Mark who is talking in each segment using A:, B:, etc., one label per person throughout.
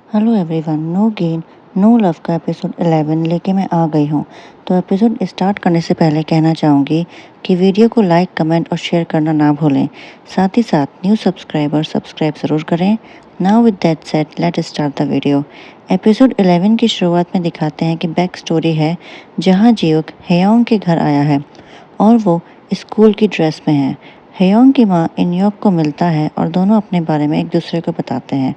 A: Hello everyone, no gain no love का episode 11 लेके मैं आ गई हूँ। तो एपिसोड स्टार्ट करने से पहले कहना चाहूँगी कि वीडियो को लाइक, कमेंट और शेयर करना ना भूलें। साथ ही साथ न्यू सब्सक्राइबर सब्सक्राइब ज़रूर करें। Now with that said let start the video. Episode 11 की शुरुआत में दिखाते हैं कि बैक स्टोरी है जहाँ जियोक हेयोंग के घर आया है और वो स्कूल की ड्रेस में है। हेयोंग की माँ इनयोक को मिलता है और दोनों अपने बारे में एक दूसरे को बताते हैं।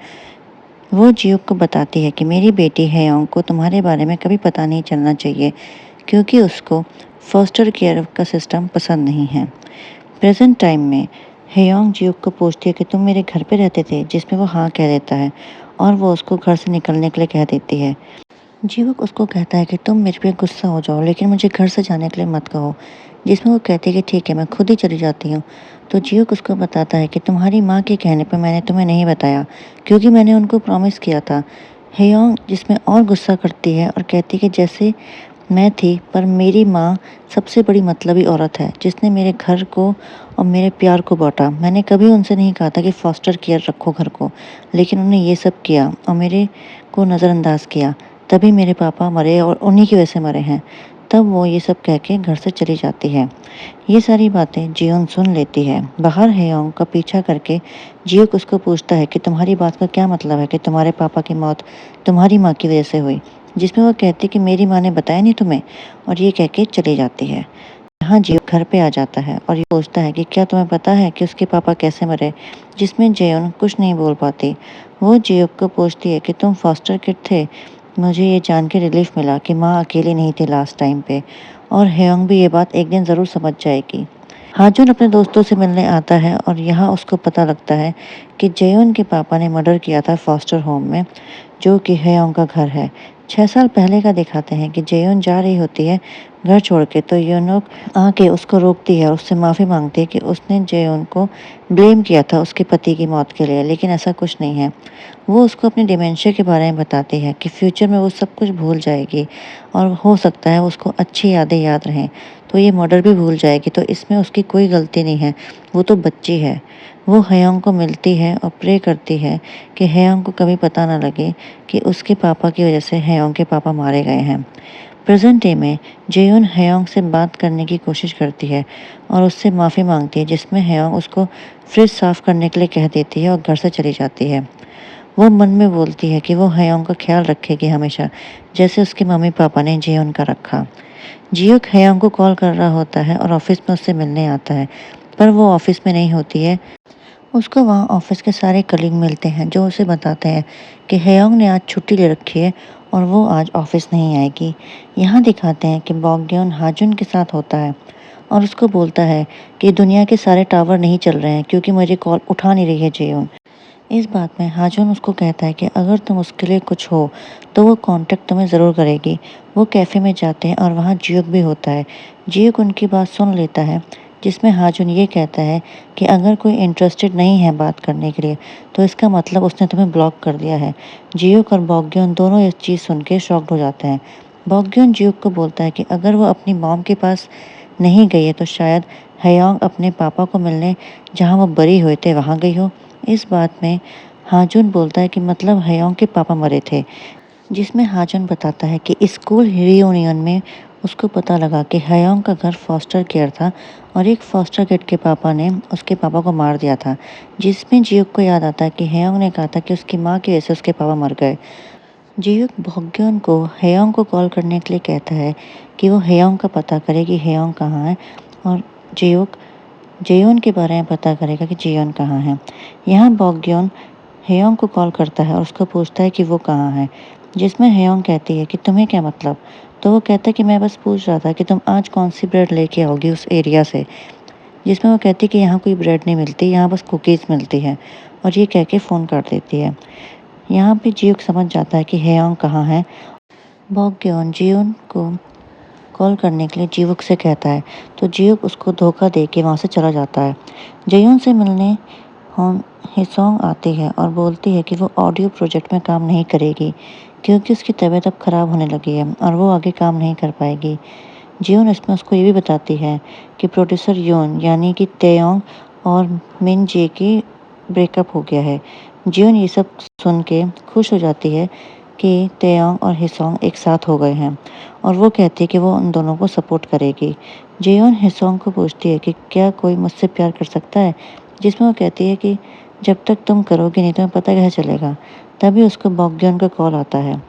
A: वो जियोक को बताती है कि मेरी बेटी हेयोंग को तुम्हारे बारे में कभी पता नहीं चलना चाहिए क्योंकि उसको फॉस्टर केयर का सिस्टम पसंद नहीं है। प्रेजेंट टाइम में हेयोंग जियोक को पूछती है कि तुम मेरे घर पे रहते थे, जिसमें वो हाँ कह देता है और वो उसको घर से निकलने के लिए कह देती है। जीवक उसको कहता है कि तुम मेरे पे गुस्सा हो जाओ लेकिन मुझे घर से जाने के लिए मत कहो, जिसमें वो कहती है कि ठीक है, मैं खुद ही चली जाती हूँ। तो जीवक उसको बताता है कि तुम्हारी माँ के कहने पर मैंने तुम्हें नहीं बताया क्योंकि मैंने उनको प्रॉमिस किया था। हेयोंग जिसमें और गुस्सा करती है और कहती है कि जैसे मैं थी, पर मेरी माँ सबसे बड़ी मतलबी औरत है जिसने मेरे घर को और मेरे प्यार को बांटा। मैंने कभी उनसे नहीं कहा था कि फॉस्टर केयर रखो घर को, लेकिन उन्होंने ये सब किया और मेरे को नज़रअंदाज किया। तभी मेरे पापा मरे और उन्हीं की वजह से मरे हैं। तब वो ये सब कह के घर से चली जाती है। ये सारी बातें जियोन सुन लेती है। बाहर हेयोंग का पीछा करके जियोक उसको पूछता है कि तुम्हारी बात का क्या मतलब है कि तुम्हारे पापा की मौत तुम्हारी माँ की वजह से हुई, जिसमें वो कहती कि मेरी माँ ने बताया नहीं तुम्हें, और ये कह के चली जाती है। यहाँ जियो घर पे आ जाता है और ये पूछता है कि क्या तुम्हें पता है कि उसके पापा कैसे मरे, जिसमें जेयोन कुछ नहीं बोल पाती। वो जियोक को पूछती है कि तुम फॉस्टर किड थे। मुझे ये जान के रिलीफ मिला कि माँ अकेली नहीं थी लास्ट टाइम पे, और हेयोंग भी ये बात एक दिन ज़रूर समझ जाएगी। हाजुन अपने दोस्तों से मिलने आता है और यहाँ उसको पता लगता है कि जेयोन के पापा ने मर्डर किया था फॉस्टर होम में, जो कि हेयोंग का घर है। 6 साल पहले का दिखाते हैं कि जेयोन जा रही होती है घर छोड़ के, तो योनोक आके उसको रोकती है और उससे माफ़ी मांगती है कि उसने जेयोन को ब्लेम किया था उसके पति की मौत के लिए, लेकिन ऐसा कुछ नहीं है। वो उसको अपने डिमेंशिया के बारे में बताती है कि फ्यूचर में वो सब कुछ भूल जाएगी और हो सकता है उसको अच्छी यादें याद रहें, तो ये मर्डर भी भूल जाएगी। तो इसमें उसकी कोई गलती नहीं है, वो तो बच्ची है। वो हेयोंग को मिलती है और प्रे करती है कि हेयोंग को कभी पता ना लगे कि उसके पापा की वजह से हेयोंग के पापा मारे गए हैं। प्रेजेंट डे में जेयोन हेयोंग से बात करने की कोशिश करती है और उससे माफ़ी मांगती है, जिसमें हेयोंग उसको फ्रिज साफ़ करने के लिए कह देती है और घर से चली जाती है। वो मन में बोलती है कि वो हेयोंग का ख्याल रखेगी हमेशा, जैसे उसके मम्मी पापा ने जेयोन का रखा। जियोक हेयोंग को कॉल कर रहा होता है और ऑफिस में उससे मिलने आता है, पर वो ऑफिस में नहीं होती है। उसको वहाँ ऑफिस के सारे कलीग मिलते हैं जो उसे बताते हैं कि हेयोंग ने आज छुट्टी ले रखी है और वो आज ऑफिस नहीं आएगी। यहाँ दिखाते हैं कि बॉक्गयोन हाजुन के साथ होता है और उसको बोलता है कि दुनिया के सारे टावर नहीं चल रहे हैं क्योंकि मुझे कॉल उठा नहीं रही है जेयोन। इस बात में हाजुन उसको कहता है कि अगर तुम उसके लिए कुछ हो तो वो कांटेक्ट तुम्हें ज़रूर करेगी। वो कैफ़े में जाते हैं और वहाँ जियोक भी होता है। जियोक उनकी बात सुन लेता है, जिसमें हाजुन ये कहता है कि अगर कोई इंटरेस्टेड नहीं है बात करने के लिए तो इसका मतलब उसने तुम्हें ब्लॉक कर दिया है। जियोक और बॉक्गयोन दोनों इस चीज़ सुन के शॉक्ड हो जाते हैं। बॉक्गयोन जियोक को बोलता है कि अगर वो अपनी मॉम के पास नहीं गई है तो शायद हेयोंग अपने पापा को मिलने जहाँ वो बरी हुए थे वहाँ गई हो। इस बात में हाजुन बोलता है कि मतलब हेयोंग के पापा मरे थे, जिसमें हाजुन बताता है कि स्कूल रियूनियन में उसको पता लगा कि हेयोंग का घर फॉस्टर केयर था और एक फॉस्टर किड के पापा ने उसके पापा को मार दिया था। जिसमें जियोक को याद आता है कि हेयोंग ने कहा था कि उसकी माँ की वजह से उसके पापा मर गए। जियोक बॉक्गयोन को हेयोंग को कॉल करने के लिए कहता है कि वो हेयोंग का पता करे कि हेयोंग कहाँ है, और जियोक जेयोन के बारे में पता करेगा कि जेयोन कहाँ है। यहाँ बॉक्गयोन हेयोंग को कॉल करता है और उसको पूछता है कि वो कहाँ है, जिसमें हेयोंग कहती है कि तुम्हें क्या मतलब। तो वो कहता है कि मैं बस पूछ रहा था कि तुम आज कौन सी ब्रेड लेके आओगी उस एरिया से, जिसमें वो कहती है कि यहाँ कोई ब्रेड नहीं मिलती, यहाँ बस कुकीज़ मिलती है, और ये कह के फ़ोन कर देती है। यहाँ पे जियोक समझ जाता है कि हेयोंग कहाँ है। बॉक्गयोन जियोन को कॉल करने के लिए जिवुक से कहता है, तो जिवुक उसको धोखा दे के वहाँ से चला जाता है। जयून से मिलने होन हिसोंग आती है और बोलती है कि वो ऑडियो प्रोजेक्ट में काम नहीं करेगी क्योंकि उसकी तबीयत अब ख़राब होने लगी है और वो आगे काम नहीं कर पाएगी। जियोन इसमें उसको ये भी बताती है कि प्रोड्यूसर योन यानी कि तेयोंग और मिन जे की ब्रेकअप हो गया है। जियोन ये सब सुन के खुश हो जाती है कि तेयोंग और हिसोंग एक साथ हो गए हैं और वो कहती है कि वो उन दोनों को सपोर्ट करेगी। जियोन हिसोंग को पूछती है कि क्या कोई मुझसे प्यार कर सकता है, जिसमें वो कहती है कि जब तक तुम करोगे नहीं तुम्हें पता कैसे चलेगा। तभी उसको बॉकग्योन का कॉल आता है।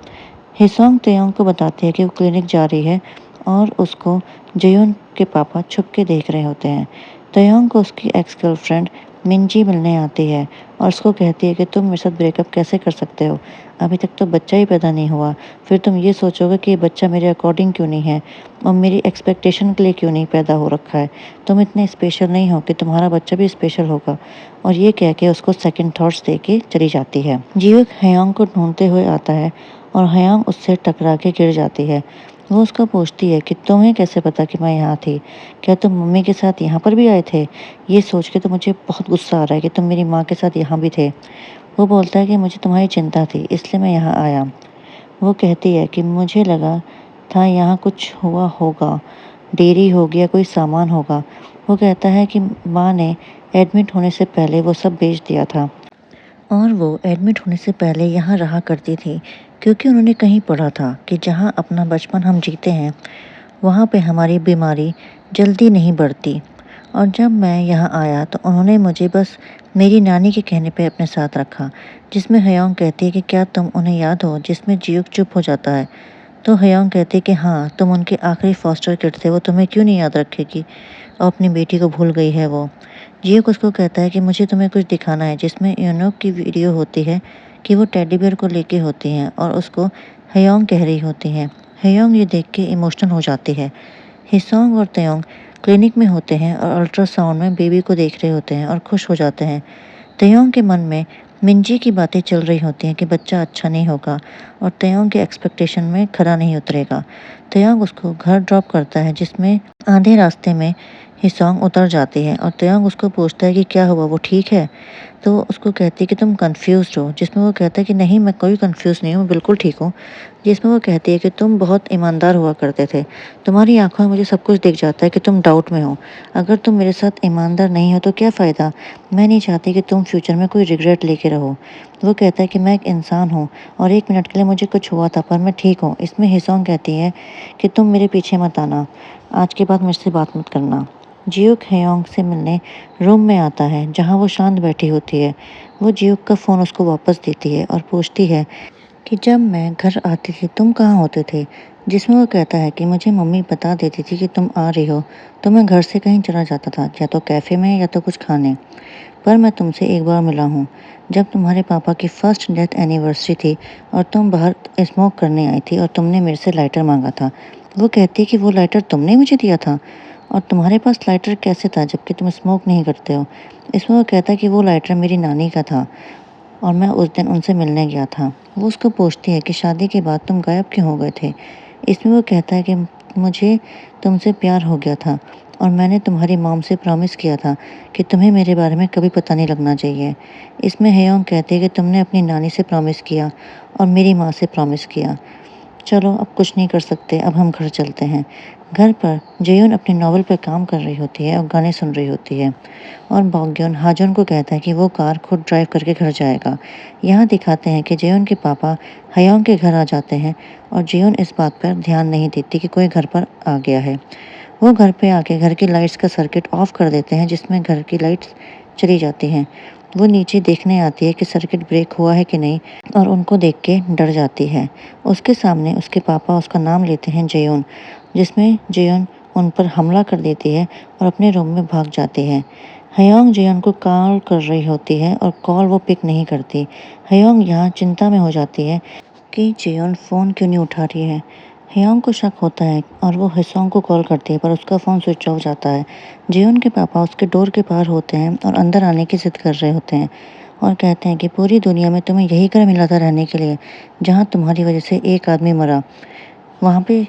A: हिसोंग तेयोंग को बताती है कि वो क्लिनिक जा रही है और उसको जयोन के पापा छुप के देख रहे होते हैं। तेयोंग को उसकी एक्स गर्लफ्रेंड मिंजी मिलने आती है और उसको कहती है कि तुम मेरे साथ ब्रेकअप कैसे कर सकते हो, अभी तक तो बच्चा ही पैदा नहीं हुआ, फिर तुम ये सोचोगे कि ये बच्चा मेरे अकॉर्डिंग क्यों नहीं है और मेरी एक्सपेक्टेशन के लिए क्यों नहीं पैदा हो रखा है। तुम इतने स्पेशल नहीं हो कि तुम्हारा बच्चा भी स्पेशल होगा। और ये कह के उसको सेकंड थॉट्स दे के चली जाती है। जियोक हयांग को ढूंढते हुए आता है और हयांग उससे टकरा के गिर जाती है। वो उसको पूछती है कि तुम्हें कैसे पता कि मैं यहाँ थी, क्या तुम मम्मी के साथ यहाँ पर भी आए थे। ये सोच के तो मुझे बहुत गुस्सा आ रहा है कि तुम मेरी माँ के साथ यहाँ भी थे। वो बोलता है कि मुझे तुम्हारी चिंता थी इसलिए मैं यहाँ आया। वो कहती है कि मुझे लगा था यहाँ कुछ हुआ होगा, देरी हो गया, कोई सामान होगा। वो कहता है कि माँ ने एडमिट होने से पहले वो सब बेच दिया था और वो एडमिट होने से पहले यहाँ रहा करती थी क्योंकि उन्होंने कहीं पढ़ा था कि जहाँ अपना बचपन हम जीते हैं वहाँ पे हमारी बीमारी जल्दी नहीं बढ़ती। और जब मैं यहाँ आया तो उन्होंने मुझे बस मेरी नानी के कहने पे अपने साथ रखा। जिसमें हयोंग कहती है कि क्या तुम उन्हें याद हो, जिसमें जियोक चुप हो जाता है। तो हयोंग कहती है कि हाँ, तुम उनके आखिरी फॉस्टर किड थे, वो तुम्हें क्यों नहीं याद रखेगी और अपनी बेटी को भूल गई है वो। जियोक उसको कहता है कि मुझे तुम्हें कुछ दिखाना है, जिसमें यूनोक की वीडियो होती है कि वो टेडी बियर को लेके होती हैं और उसको हयोंग कह रही होती हैं। हयोंग ये देख के इमोशनल हो जाती है। हिसोंग और तेयोंग क्लिनिक में होते हैं और अल्ट्रासाउंड में बेबी को देख रहे होते हैं और खुश हो जाते हैं। तेयोंग के मन में मिंजी की बातें चल रही होती हैं कि बच्चा अच्छा नहीं होगा और तेयोंग के एक्सपेक्टेशन में खरा नहीं उतरेगा। तेयोंग उसको घर ड्रॉप करता है, जिसमें आधे रास्ते में हिसोंग उतर जाती है और तेयोंग उसको पूछता है कि क्या हुआ, वो ठीक है। तो वो उसको कहती है कि तुम कंफ्यूज्ड हो, जिसमें वो कहता है कि नहीं, मैं कोई कंफ्यूज नहीं हूँ, मैं बिल्कुल ठीक हूँ। जिसमें वो कहती है कि तुम बहुत ईमानदार हुआ करते थे, तुम्हारी आंखों में मुझे सब कुछ दिख जाता है कि तुम डाउट में हो। अगर तुम मेरे साथ ईमानदार नहीं हो तो क्या फ़ायदा। मैं नहीं चाहती कि तुम फ्यूचर में कोई रिग्रेट लेके रहो। वो कहता है कि मैं एक इंसान हूँ और एक मिनट के लिए मुझे कुछ हुआ था पर मैं ठीक हूँ। इसमें हिसोंग कहती है कि तुम मेरे पीछे मत आना, आज के बाद मुझसे बात मत करना। जियोक हयोंग से मिलने रूम में आता है जहाँ वो शांत बैठी होती है। वो जियोक का फ़ोन उसको वापस देती है और पूछती है कि जब मैं घर आती थी तुम कहाँ होते थे। जिसमें वो कहता है कि मुझे मम्मी बता देती थी कि तुम आ रही हो तो मैं घर से कहीं चला जाता था, या तो कैफ़े में या तो कुछ खाने। पर मैं तुमसे एक बार मिला हूँ, जब तुम्हारे पापा की फर्स्ट डेथ एनिवर्सरी थी और तुम बाहर स्मोक करने आई थी और तुमने मेरे से लाइटर मांगा था। वो कहती है कि वो लाइटर तुमने मुझे दिया था और तुम्हारे पास लाइटर कैसे था जबकि तुम स्मोक नहीं करते हो। इसमें वो कहता है कि वो लाइटर मेरी नानी का था और मैं उस दिन उनसे मिलने गया था। वो उसको पूछती है कि शादी के बाद तुम गायब क्यों हो गए थे। इसमें वो कहता है कि मुझे तुमसे प्यार हो गया था और मैंने तुम्हारी मॉम से प्रॉमिस किया था कि तुम्हें मेरे बारे में कभी पता नहीं लगना चाहिए। इसमें हयोंग कहती है कि तुमने अपनी नानी से प्रॉमिस किया और मेरी माँ से प्रॉमिस किया। चलो अब कुछ नहीं कर सकते, अब हम घर चलते हैं। घर पर जयून अपनी नॉवल पर काम कर रही होती है और गाने सुन रही होती है और बॉक्गयोन हाजोन को कहता है कि वो कार खुद ड्राइव करके घर जाएगा। यहाँ दिखाते हैं कि जयून के पापा हयोंग के घर आ जाते हैं और जयून इस बात पर ध्यान नहीं देती कि कोई घर पर आ गया है। वो घर पे आके घर की लाइट्स का सर्किट ऑफ कर देते हैं, जिसमें घर की लाइट्स चली जाती हैं। वो नीचे देखने आती है कि सर्किट ब्रेक हुआ है कि नहीं और उनको देख के डर जाती है। उसके सामने उसके पापा उसका नाम लेते हैं जयोन, जिसमें जयोन उन पर हमला कर देती है और अपने रूम में भाग जाती है। हयोंग जयोन को कॉल कर रही होती है और कॉल वो पिक नहीं करती। हयोंग यहाँ चिंता में हो जाती है कि जयोन फ़ोन क्यों नहीं उठा रही है। हयोंग को शक होता है और वो हिसोंग को कॉल करती है पर उसका फ़ोन स्विच ऑफ जाता है। जयोन के पापा उसके डोर के पार होते हैं और अंदर आने की ज़िद कर रहे होते हैं और कहते हैं कि पूरी दुनिया में तुम्हें यही घर मिला था रहने के लिए, जहाँ तुम्हारी वजह से एक आदमी मरा। वहाँ पे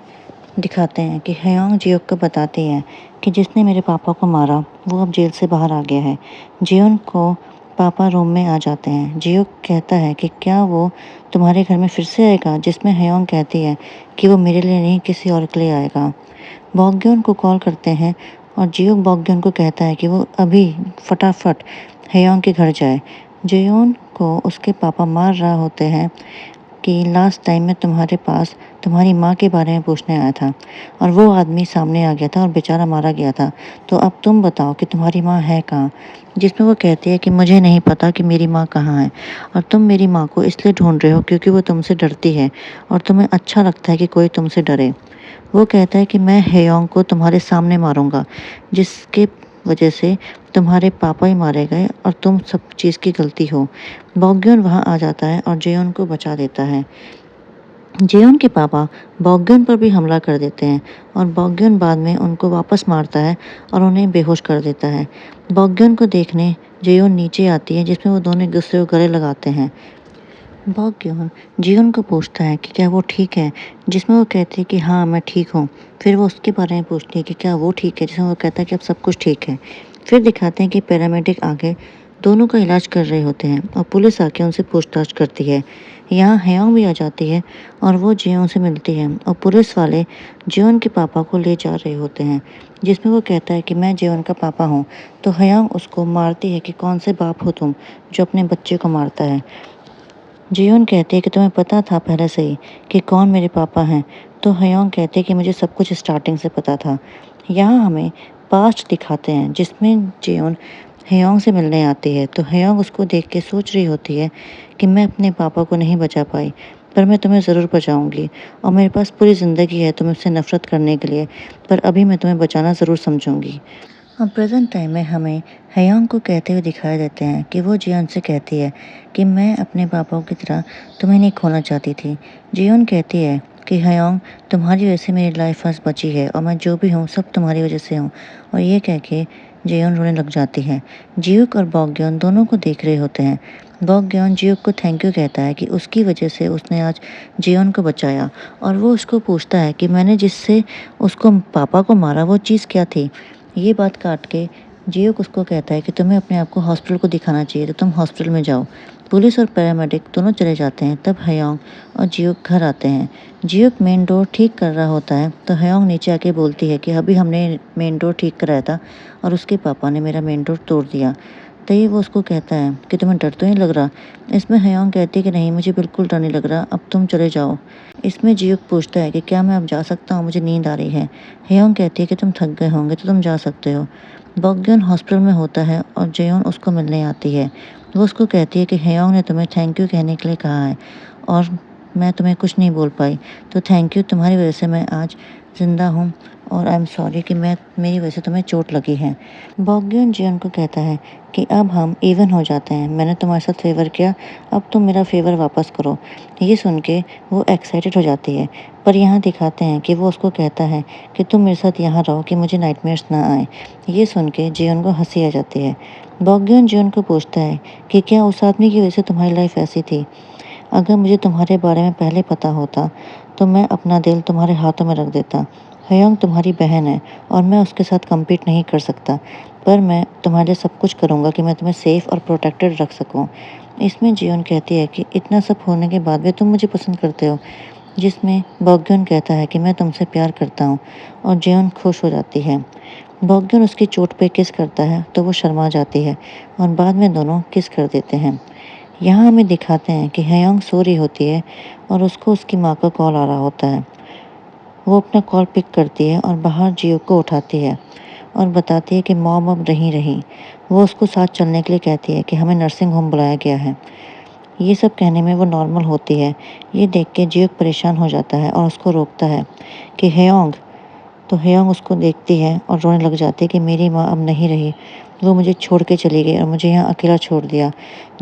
A: दिखाते हैं कि हयोंग जियोक को बताती है कि जिसने मेरे पापा को मारा वो अब जेल से बाहर आ गया है। जियोन को पापा रूम में आ जाते हैं। जियोक कहता है कि क्या वो तुम्हारे घर में फिर से आएगा, जिसमें हयोंग कहती है कि वो मेरे लिए नहीं किसी और के लिए आएगा। बॉक्गयोन को कॉल करते हैं और जियोक बॉक्गयोन को कहता है कि वो अभी फटाफट हयोंग के घर जाए। जेयोन को उसके पापा मार रहा होते हैं कि लास्ट टाइम मैं तुम्हारे पास तुम्हारी माँ के बारे में पूछने आया था और वो आदमी सामने आ गया था और बेचारा मारा गया था। तो अब तुम बताओ कि तुम्हारी माँ है कहाँ? जिसमें वो कहती है कि मुझे नहीं पता कि मेरी माँ कहाँ है और तुम मेरी माँ को इसलिए ढूंढ रहे हो क्योंकि वो तुमसे डरती है और तुम्हें अच्छा लगता है कि कोई तुमसे डरे। वो कहता है कि मैं हेयोंग को तुम्हारे सामने मारूंगा, जिसके वजह से तुम्हारे पापा ही मारे गए और तुम सब चीज़ की गलती हो। बॉक्गयॉन वहाँ आ जाता है और जेयोन को बचा देता है। जेयोन के पापा बॉक्गयॉन पर भी हमला कर देते हैं और बॉक्गयॉन बाद में उनको वापस मारता है और उन्हें बेहोश कर देता है। बॉक्गयॉन को देखने जेयोन नीचे आती है, जिसमें वो दोनों एक दूसरे को गले लगाते हैं। बॉक्गयॉन जियोन को पूछता है कि क्या वो ठीक है, जिसमें वो कहती है कि हाँ मैं ठीक हूँ। फिर वो उसके बारे में पूछती है कि क्या वो ठीक है, जिसमें वो कहता है कि अब सब कुछ ठीक है। फिर दिखाते हैं कि पैरामेडिक आके दोनों का इलाज कर रहे होते हैं और पुलिस आके उनसे पूछताछ करती है। यहाँ हेयोंग भी आ जाती है और वो जियोन से मिलती है और पुलिस वाले जियोन के पापा को ले जा रहे होते हैं, जिसमें वो कहता है कि मैं जियोन का पापा हूँ। तो हेयोंग उसको मारती है कि कौन से बाप हो तुम जो अपने बच्चे को मारता है। जियोन कहती है कि तुम्हें पता था पहले से ही कि कौन मेरे पापा हैं। तो हयोंग कहती है कि मुझे सब कुछ स्टार्टिंग से पता था। यहाँ हमें पास्ट दिखाते हैं, जिसमें जियोन हयोंग से मिलने आती है। तो हयोंग उसको देख के सोच रही होती है कि मैं अपने पापा को नहीं बचा पाई, पर मैं तुम्हें ज़रूर बचाऊंगी और मेरे पास पूरी ज़िंदगी है तुम्हें मुझसे नफरत करने के लिए, पर अभी मैं तुम्हें बचाना ज़रूर समझूंगी। अब प्रेजेंट टाइम में हमें हयांग को कहते हुए दिखाई देते हैं कि वो जियोन से कहती है कि मैं अपने पापा की तरह तुम्हें नहीं खोना चाहती थी। जियोन कहती है कि हयांग तुम्हारी वजह से मेरी लाइफ आज बची है और मैं जो भी हूँ सब तुम्हारी वजह से हूँ। और ये कह के जियोन रोने लग जाती है। जियुक और बॉक्गयॉन दोनों को देख रहे होते हैं। बॉक्गयॉन जियुक को थैंक यू कहता है कि उसकी वजह से उसने आज जियोन को बचाया और वो उसको पूछता है कि मैंने जिससे उसको पापा को मारा वो चीज़ क्या थी। ये बात काट के जियोक उसको कहता है कि तुम्हें अपने आप को हॉस्पिटल को दिखाना चाहिए, तो तुम हॉस्पिटल में जाओ। पुलिस और पैरामेडिक दोनों चले जाते हैं। तब हयोंग और जियोक घर आते हैं। जियोक मेन डोर ठीक कर रहा होता है तो हयोंग नीचे आके बोलती है कि अभी हमने मेन डोर ठीक कराया था और उसके पापा ने मेरा मेन डोर तोड़ दिया। तो ये वो उसको कहता है कि तुम्हें डर तो नहीं लग रहा। इसमें हयोंग कहती है कि नहीं, मुझे बिल्कुल डर नहीं लग रहा, अब तुम चले जाओ। इसमें जियोक पूछता है कि क्या मैं अब जा सकता हूँ, मुझे नींद आ रही है। हयोंग कहती है कि तुम थक गए होंगे तो तुम जा सकते हो। बॉक्गयॉन हॉस्पिटल में होता है और जेयोन उसको मिलने आती है। वो उसको कहती है कि हयोंग ने तुम्हें थैंक यू कहने के लिए कहा है और मैं तुम्हें कुछ नहीं बोल पाई, तो थैंक यू, तुम्हारी वजह से मैं आज ज़िंदा हूँ और आई एम सॉरी कि मेरी वजह से तुम्हें चोट लगी है। बॉक्गयॉन जियोन को कहता है कि अब हम इवन हो जाते हैं, मैंने तुम्हारे साथ फेवर किया, अब तुम मेरा फेवर वापस करो। ये सुन के वो एक्साइटेड हो जाती है, पर यहाँ दिखाते हैं कि वो उसको कहता है कि तुम मेरे साथ यहाँ रहो कि मुझे नाइटमेयर्स ना आए। ये सुन के जियोन को हंसी आ जाती है। बॉक्गयॉन जियोन को पूछता है कि क्या उस आदमी की वजह से तुम्हारी लाइफ ऐसी थी? अगर मुझे तुम्हारे बारे में पहले पता होता तो मैं अपना दिल तुम्हारे हाथों में रख देता। हयोंग तुम्हारी बहन है और मैं उसके साथ कम्पीट नहीं कर सकता, पर मैं तुम्हारे लिए सब कुछ करूँगा कि मैं तुम्हें सेफ और प्रोटेक्टेड रख सकूँ। इसमें जियोन कहती है कि इतना सब होने के बाद भी तुम मुझे पसंद करते हो, जिसमें बॉक्गयॉन कहता है कि मैं तुमसे प्यार करता हूँ और जियोन खुश हो जाती है। बॉक्गयॉन उसकी चोट पे किस करता है तो वो शर्मा जाती है और बाद में दोनों किस कर देते हैं। यहाँ हमें दिखाते हैं कि हयोंग सो रही होती है और उसको उसकी माँ का कॉल आ रहा होता है। वो अपना कॉल पिक करती है और बाहर जियो को उठाती है और बताती है कि मॉम अब नहीं रही। वो उसको साथ चलने के लिए कहती है कि हमें नर्सिंग होम बुलाया गया है। ये सब कहने में वो नॉर्मल होती है। ये देख के जियो परेशान हो जाता है और उसको रोकता है कि हयोंग। तो हयोंग उसको देखती है और रोने लग जाती है कि मेरी माँ अब नहीं रही, वो मुझे छोड़ के चली गई और मुझे यहाँ अकेला छोड़ दिया।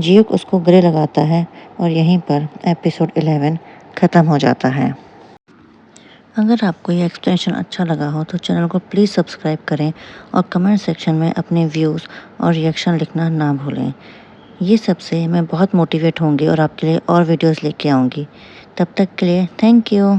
A: जियुक उसको गले लगाता है और यहीं पर एपिसोड 11 ख़त्म हो जाता है। अगर आपको ये एक्सप्लेनेशन अच्छा लगा हो तो चैनल को प्लीज़ सब्सक्राइब करें और कमेंट सेक्शन में अपने व्यूज़ और रिएक्शन लिखना ना भूलें। ये सबसे मैं बहुत मोटिवेट होंगी और आपके लिए और वीडियोस लेके आऊँगी। तब तक के लिए थैंक यू।